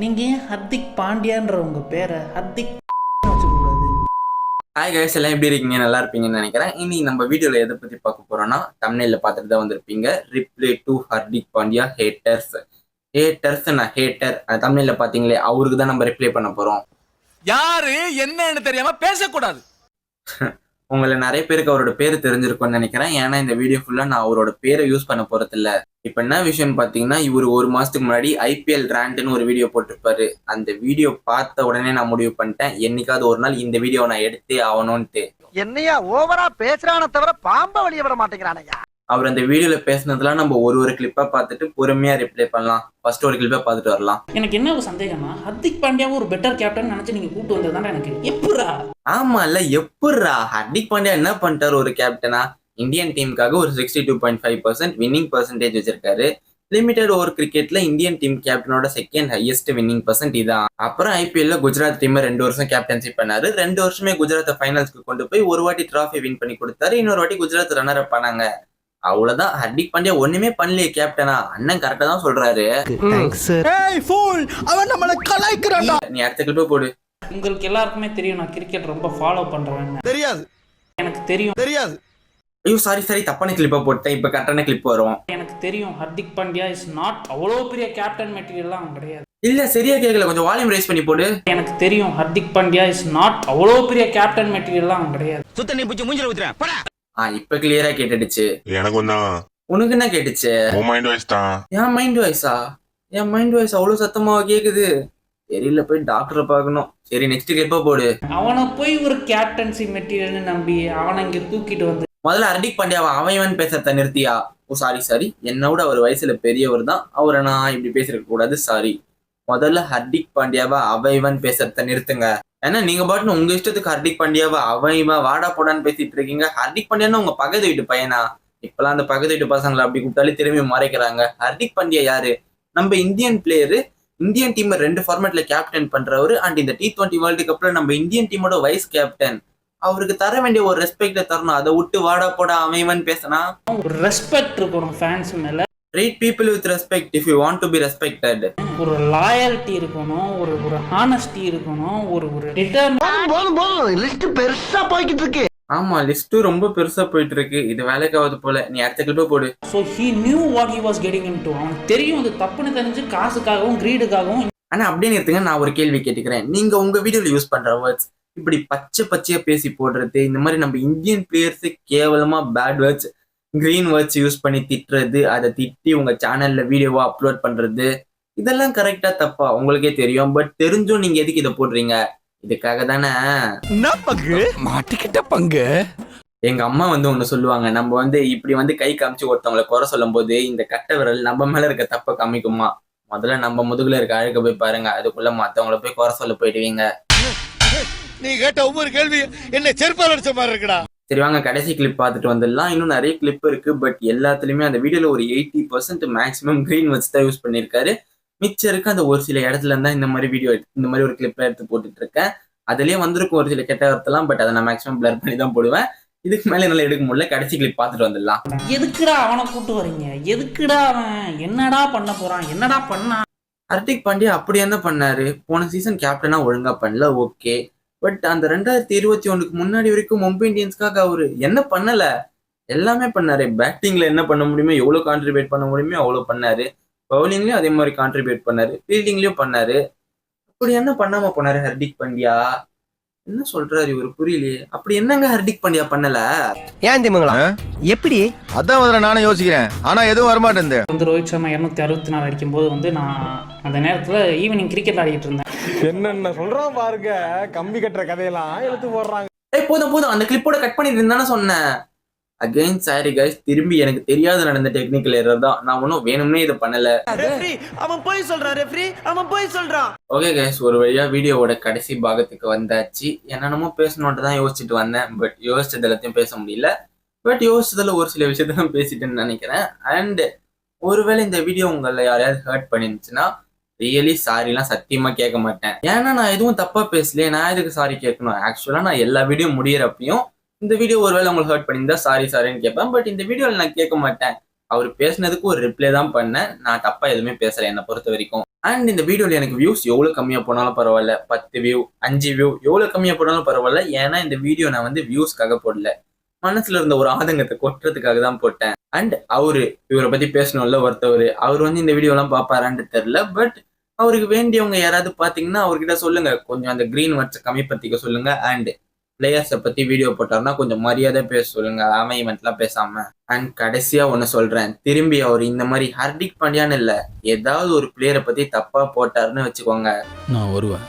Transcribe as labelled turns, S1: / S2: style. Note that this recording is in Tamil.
S1: நீங்க ஏன் ஹர்திக் பாண்டியான்ற உங்க பேரை ஹர்திக் வச்சுக்கூடாது?
S2: ஹாய் கைஸ், எல்லாம் எப்படி இருக்கீங்க? நல்லா இருப்பீங்கன்னு நினைக்கிறேன். இனி நம்ம வீடியோல எதை பத்தி பார்க்க போறோம்னா, தம்ப்நெயில்ல பார்த்துட்டு தான் வந்திருப்பீங்க. Reply to Hardik Pandya haters. நான் ஹேட்டர் தம்ப்நெயில்ல பாத்தீங்களே, அவருக்கு தான் நம்ம ரிப்ளை பண்ண போறோம்.
S3: யாரு என்னன்னு தெரியாம பேசக்கூடாது.
S2: உங்களை நிறைய பேருக்கு அவரோட பேரு தெரிஞ்சிருக்கும்னு நினைக்கிறேன். ஏன்னா இந்த வீடியோ ஃபுல்லா நான் அவரோட பேரை யூஸ் பண்ண போறது இல்ல. இப்ப என்ன விஷயம்னு பாத்தீங்கன்னா, இவர் ஒரு மாசத்துக்கு முன்னாடி ஐபிஎல் ரேண்ட்னு ஒரு வீடியோ போட்டிருப்பாரு. அந்த வீடியோ பார்த்த உடனே நான் முடிவு பண்ணிட்டேன், என்னைக்காவது ஒரு நாள் இந்த வீடியோ நான் எடுத்தே ஆகணும்ட்டு.
S4: என்னையா ஓவரா பேசுறான தவிர பாம்ப வெளிய விட மாட்டேங்கிறானயா.
S2: அவர் அந்த வீடியோல பேசினதுலாம் நம்ம ஒரு கிளிப்பா பார்த்துட்டு பொறுமையா ரிப்ளை பண்ணலாம். ஃபர்ஸ்ட் ஒரு கிளிப்பா பார்த்துட்டு வரலாம்.
S1: எனக்கு என்ன ஒரு சந்தேகமா, ஹர்திக் பாண்டியாவும் ஒரு பெட்டர் கேப்டன் நினைச்சு நீங்க கூட்டு வந்ததுதான் எனக்கு எப்படா.
S2: ஆமா இல்ல, எப்படா ஹர்திக் பாண்டியா என்ன பண்ணிட்டாரு ஒரு கேப்டனா? இந்தியன் டீமுக்காக ஒரு 62.5% வின்னிங் பர்சன்டேஜ் வச்சிருக்காரு. லிமிடெட் ஓவர் கிரிக்கெட்ல இந்தியன் டீம் கேப்டனோட செகண்ட் ஹையஸ்ட் வின்னிங் பர்சன்ட் இதான். அப்புறம் ஐபிஎல்ல குஜராத் டீம் 2 வருஷம் கேப்டன்ஷிப் பண்ணாரு. 2 வருஷமே குஜராத் ஃபைனல்ஸ்க்கு கொண்டு போய் ஒரு வாட்டி டிராஃபி வின் பண்ணி கொடுத்தாரு, இன்னொரு வாட்டி குஜராத் ரன்னர் அப் பண்ணாங்க. அவ்வளவுதான். ஹர்திக் பாண்டியா ஒண்ணுமே பண்ணலையே கேப்டனா. அண்ணன் கரெக்டா தான் சொல்றாரு. நீ அடுத்த கிளிப்ப போடு.
S1: உங்களுக்கு எல்லாருக்குமே தெரியும் நான் கிரிக்கெட் ரொம்ப ஃபாலோ பண்றேன்.
S4: தெரியாது,
S1: எனக்கு தெரியும்.
S4: தெரியாது.
S2: ஐயோ சாரி, தப்பான கிளிப்பா போட்டேன். இப்ப கரெக்டான கிளிப் வரும்.
S1: எனக்கு தெரியும் ஹர்திக் பாண்டியா இஸ் நாட் அவ்வளோ பெரிய கேப்டன் மெட்டீரியல்லாம் கிடையாது.
S2: இல்ல சரியா கேட்கல, கொஞ்சம் வால்யூம் ரைஸ் பண்ணி போடு.
S1: எனக்கு தெரியும் ஹர்திக் பாண்டியா இஸ் நாட் அவ்வளோ பெரிய கேப்டன் மெட்டீரியல்லாம் கிடையாது.
S3: சுத்த நீ புடிச்சு மூஞ்சில ஊத்துறேன் போடா.
S2: இப்ப கிளியரா கேட்டுடுச்சு.
S5: எனக்கும் தான்.
S2: உனக்கு என்ன கேட்டுச்சு?
S5: உன் மைண்ட் வாய்ஸ் தான்.
S2: என் மைண்ட் வாய்ஸா? என் மைண்ட் வாய்ஸ் அவ்வளவு சத்தமா கேக்குது? தெரியல, போய் டாக்டரை பார்க்கணும். சரி, நெக்ஸ்ட் கிளிப்பா போடு.
S1: அவனை போய் ஒரு கேப்டன்சி மெட்டீரியல்னு நம்பி அவனை இங்க தூக்கிட்டு வந்து
S2: முதல்ல ஹர்திக் பாண்டியாவை அவன் பேசுறத நிறுத்தியா? ஓ சாரி, என்னோட அவர் வயசுல பெரியவர் தான், அவரை நான் இப்படி பேசிருக்க கூடாது, சாரி. முதல்ல ஹர்திக் பாண்டியாவை அவன் பேசுறத நிறுத்துங்க. ஏன்னா நீங்க பாட்டுன்னு உங்க இஷ்டத்துக்கு ஹர்திக் பாண்டியாவை அவன் வாடா போடான்னு பேசிட்டு இருக்கீங்க. ஹர்திக் பாண்டியான்னு உங்க பக்கத்து வீட்டு பையனா? இப்பெல்லாம் அந்த பக்கத்து வீட்டு பசங்களை அப்படி கூப்பிட்டாலே திரும்பி மறைக்கிறாங்க. ஹர்திக் பாண்டியா யாரு? நம்ம இந்தியன் பிளேயரு, இந்தியன் டீம் 2 ஃபார்மேட்ல கேப்டன் பண்றவரு. அண்ட் இந்த T20 வேர்ல்டு கப்ல நம்ம இந்தியன் டீமோட வைஸ் கேப்டன். அவருக்கு தர வேண்டிய ஒரு ரெஸ்பெக்ட தரணும். அதை விட்டு வாடா போடா அவன் பேசினா
S1: ஒரு ரெஸ்பெக்ட் இருக்கணும் ஃபேன்ஸ் மேல.
S2: Treat people with respect if you want to be respected.
S1: ஒரு லாயல்ட்டி இருக்கணும், ஒரு ஹானஸ்டி இருக்கணும், ஒரு
S4: போதும் லிஸ்ட் பெருசா போய்கிட்டு இருக்கு.
S2: ஆமா, லிஸ்ட் ரொம்ப பெருசா போயிட்டு இருக்கு. இது வேலைக்காவது போல. நீ அடுத்த கிளிப்ப போடு.
S1: So he knew what he was getting into. அவனுக்கு தெரியும் அது தப்புன்னு தெரிஞ்சு காசுக்காகவும் கிரீடுக்காகவும்.
S2: ஆனா அப்படியே நிறுத்துங்க, நான் ஒரு கேள்வி கேட்டுக்கிறேன். நீங்க உங்க வீடியோல யூஸ் பண்ற வேர்ட்ஸ் இப்படி பச்சையா பேசி போடுறது, இந்த மாதிரி நம்ம இந்தியன் பிளேயர்ஸ் கேவலமா bad words, green words use பண்ணி திட்டுறது, அதை திட்டி உங்க சேனல்ல வீடியோவா அப்லோட் பண்றது, இதெல்லாம் கரெக்டா தப்பா உங்களுக்கே தெரியும். பட் தெரிஞ்சும் நீங்க எதுக்கு இதை போடுறீங்க? இதுக்காக தானே.
S3: பங்கு மாட்டிக்கிட்ட பங்கு.
S2: எங்க அம்மா ஒண்ணு சொல்லுவாங்க, நம்ம இப்படி கை காமிச்சு ஒருத்தவங்களை குறை சொல்லும் போது இந்த கட்ட விரல் நம்ம மேல இருக்க தப்ப காமிக்குமா? முதல்ல நம்ம முதுகுல இருக்க அழுக்க போய் பாருங்க, அதுக்குள்ள மத்தவங்களை போய் குறை சொல்ல போயிடுவீங்க.
S4: நீ கேட்ட ஒவ்வொரு கேள்வி என்ன செருப்பால் அடிச்ச மாதிரி இருக்குடா.
S2: சரி வாங்க, கடைசி கிளிப் பார்த்துட்டு வந்துடலாம். இன்னும் நிறைய கிளிப் இருக்கு. பட் எல்லாத்துலயுமே அந்த வீடியோல ஒரு 80% மேக்ஸிமம் கிரீன் வச்சு தான் யூஸ் பண்ணிருக்காரு. மிச்சம் இருக்கு அந்த ஒரு சில இடத்துல இருந்தா இந்த மாதிரி ஒரு கிளிப் எடுத்து போட்டுட்டு இருக்கேன். அதுலயே வந்திருக்கும் ஒரு சில கெட்ட வார்த்தைலாம். பட் அதை நான் மேக்ஸிமம் பிளர் பண்ணி தான் போடுவேன். இதுக்கு மேல என்னால எடுக்க முடியல. கடைசி கிளிப் பார்த்துட்டு வந்துடலாம்.
S1: எதுக்குடா அவனை கூட்டு வரீங்க? எதுக்குடா அவன் என்னடா பண்ண போறான்? என்னடா பண்ணா?
S2: ஹர்திக் பாண்டியா அப்படி என்ன பண்ணாரு? போன சீசன் கேப்டனா ஒழுங்கா பண்ணல, ஓகே. பட் அந்த 2021க்கு முன்னாடி வரைக்கும் மும்பை இந்தியன்ஸ்க்காக அவரு என்ன பண்ணல? எல்லாமே பண்ணாரு. பேட்டிங்ல என்ன பண்ண முடியுமோ, எவ்வளவு கான்ட்ரிபியூட் பண்ண முடியுமோ அவ்வளவு பண்ணாரு. பவுலிங்லயும் அதே மாதிரி கான்ட்ரிபியூட் பண்ணாரு, ஃபீல்டிங்லயும் பண்ணாரு. அப்படி என்ன பண்ணாம போனாரு ஹர்திக் பாண்டியா? என்ன சொல்றாரு இவரு? புரியலையே. அப்படி என்னங்க ஹர்திக் பாண்டியா பண்ணல?
S4: ஏன் தெரியுங்களா? எப்படி?
S6: அதான் முதல்ல நானும் யோசிக்கிறேன், ஆனா எதுவும் வரமாட்டேன்.
S1: ரோஹித் சர்மா 264 அடிக்கும் போது நான் அந்த நேரத்துல ஈவினிங் கிரிக்கெட் ஆடிட்டு இருந்தேன்.
S7: என்னென்ன சொல்றான் பாருங்க, கம்பி கட்டுற கதையெல்லாம் எடுத்து போடுறாங்க.
S2: போதும் அந்த கிளிப்போட கட் பண்ணிட்டு இருந்தானே சொன்னேன். அகைன் சாரி கைஸ், திரும்பி எனக்கு தெரியாத நடந்த டெக்னிக்கல் எரர் தான். நான் ஒன்னும் வேணும்னே இதை பண்ணல.
S4: அவன் போய் சொல்றான் ரெஃப்ரி, அவன் போய் சொல்றான்.
S2: ஓகே கைஸ், ஒரு வழியா வீடியோவோட கடைசி பாகத்துக்கு வந்தாச்சு. என்னென்னமோ பேசணும்னு தான் யோசிச்சுட்டு வந்தேன். பட் யோசிச்சது எல்லாத்தையும் பேச முடியல. பட் யோசிச்சதுல ஒரு சில விஷயத்தான் பேசிட்டேன்னு நினைக்கிறேன். அண்ட் ஒருவேளை இந்த வீடியோ உங்களை யாரையாவது ஹர்ட் பண்ணிருந்துச்சுன்னா ரியலி சாரிலாம் சத்தியமா கேட்க மாட்டேன். ஏன்னா நான் எதுவும் தப்பா பேசலையே, நான் எதுக்கு சாரி கேட்கணும்? ஆக்சுவலா நான் எல்லா வீடியோ முடியறப்பையும் இந்த வீடியோ ஒருவேளை உங்களுக்கு ஹர்ட் பண்ணியிருந்தா சாரின்னு கேட்பேன். பட் இந்த வீடியோவில் நான் கேட்க மாட்டேன். அவர் பேசினதுக்கு ஒரு ரிப்ளை தான் பண்ணேன். நான் தப்பா எதுவுமே பேசல என்னை பொறுத்த வரைக்கும். அண்ட் இந்த வீடியோல எனக்கு வியூஸ் எவ்வளவு கம்மியா போனாலும் பரவாயில்ல, 10 வியூ 5 வியூ எவ்வளவு கம்மியா போனாலும் பரவாயில்ல. ஏன்னா இந்த வீடியோ நான் வந்து வியூஸ்க்காக போடல, மனசுல இருந்த ஒரு ஆதங்கத்தை கொட்டுறதுக்காக தான் போட்டேன். அண்ட் இவரை பத்தி பேசணும்ல ஒருத்தவர், அவர் வந்து இந்த வீடியோ எல்லாம் பாப்பாரான்னு தெரியல. பட் அவருக்கு வேண்டியவங்க யாராவது பாத்தீங்கன்னா அவர்கிட்ட சொல்லுங்க, கொஞ்சம் அந்த கிரீன் வேர்ட்ஸ் கம்மிப்படுத்திக்க சொல்லுங்க. அண்ட் பிளேயர்ஸை பத்தி வீடியோ போட்டாருன்னா கொஞ்சம் மரியாதை பேச சொல்லுங்க, அவன் இவன்ட்லாம் பேசாம. அண்ட் கடைசியா ஒண்ணு சொல்றேன், திரும்பி அவர் இந்த மாதிரி ஹர்திக் பாண்டியான்னு இல்ல, ஏதாவது ஒரு பிளேயரை பத்தி தப்பா போட்டாருன்னு வச்சுக்கோங்க,
S3: நான் வருவேன்.